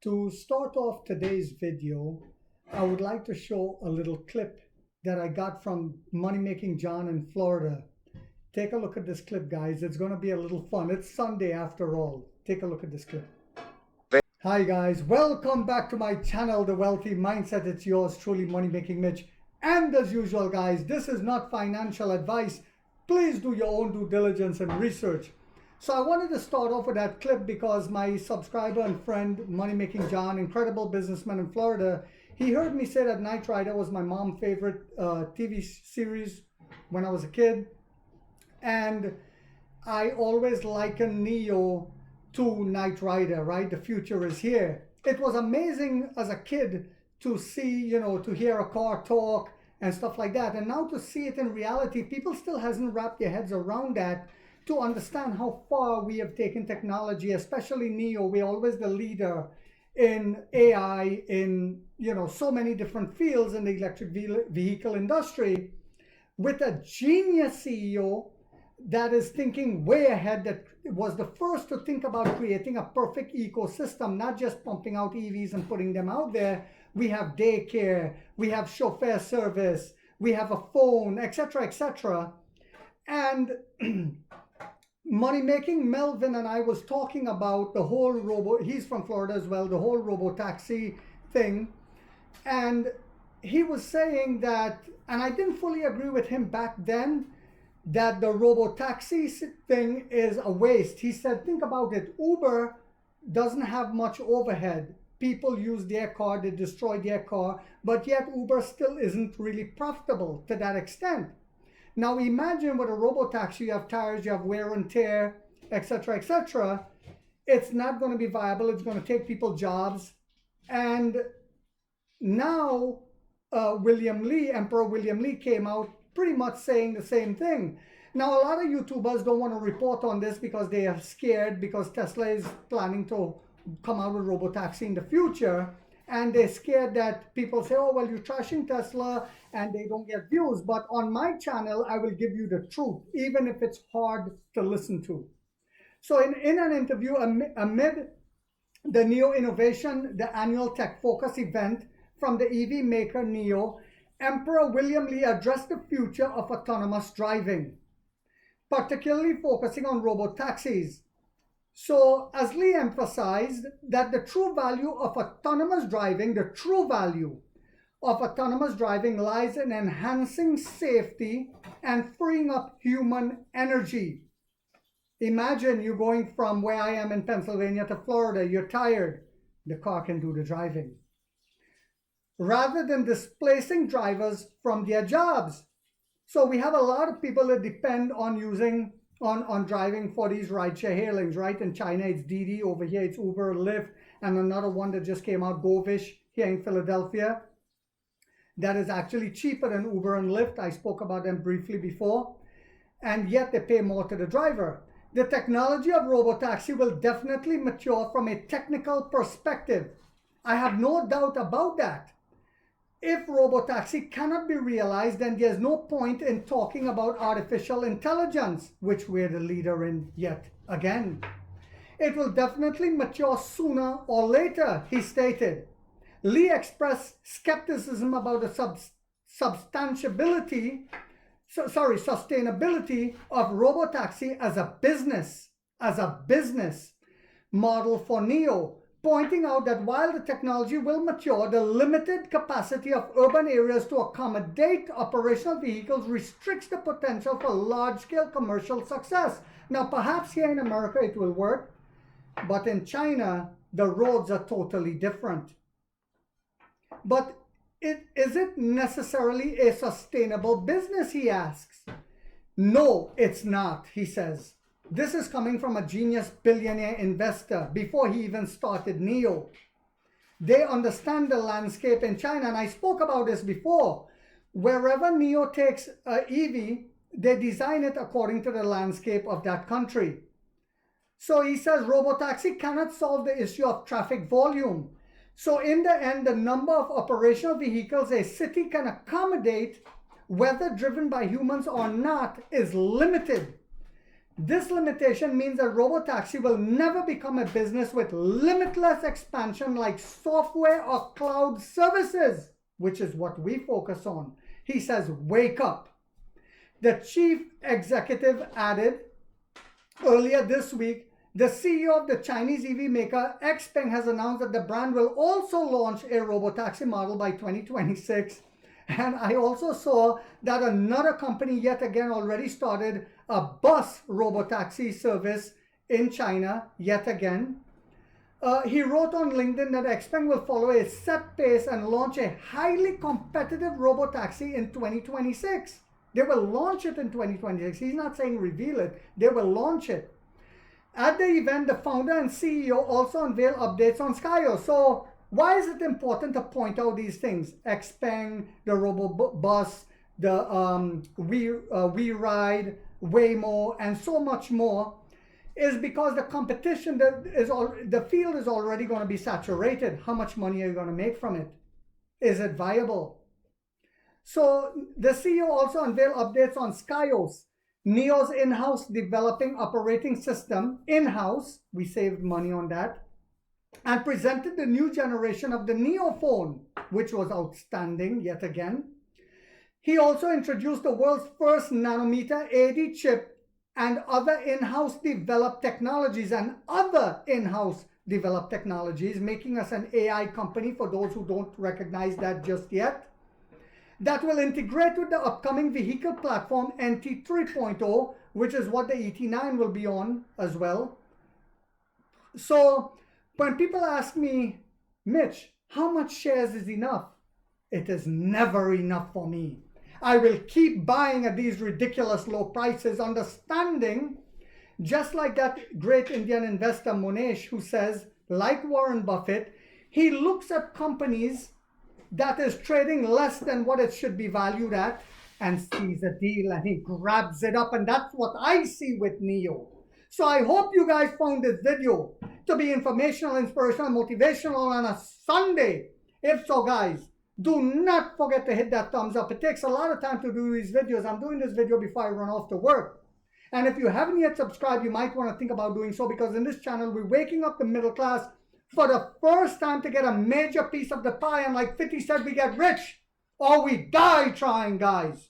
To start off today's video, I would like to show a little clip that I got from Money Making John in Florida. Take a look at this clip, guys. It's going to be a little fun. It's Sunday after all. Take a look at this clip. Hi guys, welcome back to my channel, The Wealthy Mindset. It's yours truly, Money Making Mitch. And as usual, guys, this is not financial advice. Please do your own due diligence and research. So I wanted to start off with that clip because my subscriber and friend, Money Making John, incredible businessman in Florida, he heard me say that Knight Rider was my mom's favorite TV series when I was a kid. And I always liken Neo to Knight Rider, right? The future is here. It was amazing as a kid to see, to hear a car talk and stuff like that. And now to see it in reality, people still hasn't wrapped their heads around that to understand how far we have taken technology, especially Neo. We're always the leader in AI, in, so many different fields in the electric vehicle industry, with a genius CEO that is thinking way ahead, that was the first to think about creating a perfect ecosystem, not just pumping out EVs and putting them out there. We have daycare, we have chauffeur service, we have a phone, etc., etc. And Money Making Melvin and I was talking about the whole he's from Florida as well, the whole Robotaxi thing. And he was saying that, and I didn't fully agree with him back then, that the Robotaxi thing is a waste. He said, think about it. Uber doesn't have much overhead. People use their car, they destroy their car, but yet Uber still isn't really profitable to that extent. Now imagine with a Robotaxi, you have tires, you have wear and tear, etc., etc. It's not going to be viable. It's going to take people jobs. And now Emperor William Lee came out pretty much saying the same thing. Now, a lot of YouTubers don't want to report on this because they are scared, because Tesla is planning to come out with Robotaxi in the future. And they're scared that people say, oh, well, you're trashing Tesla and they don't get views. But on my channel, I will give you the truth, even if it's hard to listen to. So in an interview amid the Neo Innovation, the annual Tech Focus event from the EV maker Neo, Emperor William Lee addressed the future of autonomous driving, particularly focusing on robotaxis. So, as Lee emphasized, that the true value of autonomous driving, lies in enhancing safety and freeing up human energy. Imagine you going from where I am in Pennsylvania to Florida, you're tired, the car can do the driving, rather than displacing drivers from their jobs. So we have a lot of people that depend on on driving for these rideshare hailings, right? In China, it's Didi. Over here, it's Uber, Lyft, and another one that just came out, Govish, here in Philadelphia, that is actually cheaper than Uber and Lyft. I spoke about them briefly before, and yet they pay more to the driver. The technology of Robotaxi will definitely mature from a technical perspective. I have no doubt about that. If Robotaxi cannot be realized, then there's no point in talking about artificial intelligence, which we're the leader in yet again. It will definitely mature sooner or later, he stated. Lee expressed skepticism about the sustainability of Robotaxi as a business model for Neo, pointing out that while the technology will mature, the limited capacity of urban areas to accommodate operational vehicles restricts the potential for large-scale commercial success. Now, perhaps here in America it will work, but in China, the roads are totally different. But is it necessarily a sustainable business, he asks. No, it's not, he says. This is coming from a genius billionaire investor before he even started Neo. They understand the landscape in China, and I spoke about this before. Wherever Neo takes an EV, they design it according to the landscape of that country. So he says Robotaxi cannot solve the issue of traffic volume. So in the end, the number of operational vehicles a city can accommodate, whether driven by humans or not, is limited. This limitation means that robotaxi will never become a business with limitless expansion like software or cloud services, which is what we focus on. He says, wake up. The chief executive added earlier this week, the CEO of the Chinese EV maker XPeng has announced that the brand will also launch a robotaxi model by 2026. And I also saw that another company yet again already started a bus robotaxi service in China yet again. He wrote on LinkedIn that XPeng will follow a set pace and launch a highly competitive robotaxi in 2026. They will launch it in 2026. He's not saying reveal it. They will launch it. At the event, the founder and CEO also unveiled updates on Skyo. So why is it important to point out these things? XPeng, the Robo bus, the We Ride, Waymo, and so much more, is because the competition the field is already going to be saturated. How much money are you going to make from it? Is it viable? So the CEO also unveiled updates on Skyos, NIO's in-house developing operating system. In-house, we saved money on that, and presented the new generation of the NIO phone, which was outstanding yet again. He also introduced the world's first nanometer AD chip and other in-house developed technologies making us an AI company for those who don't recognize that just yet. That will integrate with the upcoming vehicle platform NT 3.0, which is what the ET9 will be on as well. So when people ask me, Mitch, how much shares is enough? It is never enough for me. I will keep buying at these ridiculous low prices, understanding, just like that great Indian investor Monesh, who says, like Warren Buffett, he looks at companies that is trading less than what it should be valued at and sees a deal and he grabs it up. And that's what I see with NIO. So I hope you guys found this video to be informational, inspirational, motivational on a Sunday. If so, guys, do not forget to hit that thumbs up. It takes a lot of time to do these videos. I'm doing this video before I run off to work. And if you haven't yet subscribed, you might want to think about doing so, because in this channel, we're waking up the middle class for the first time to get a major piece of the pie. And like 50 said, we get rich or we die trying, guys.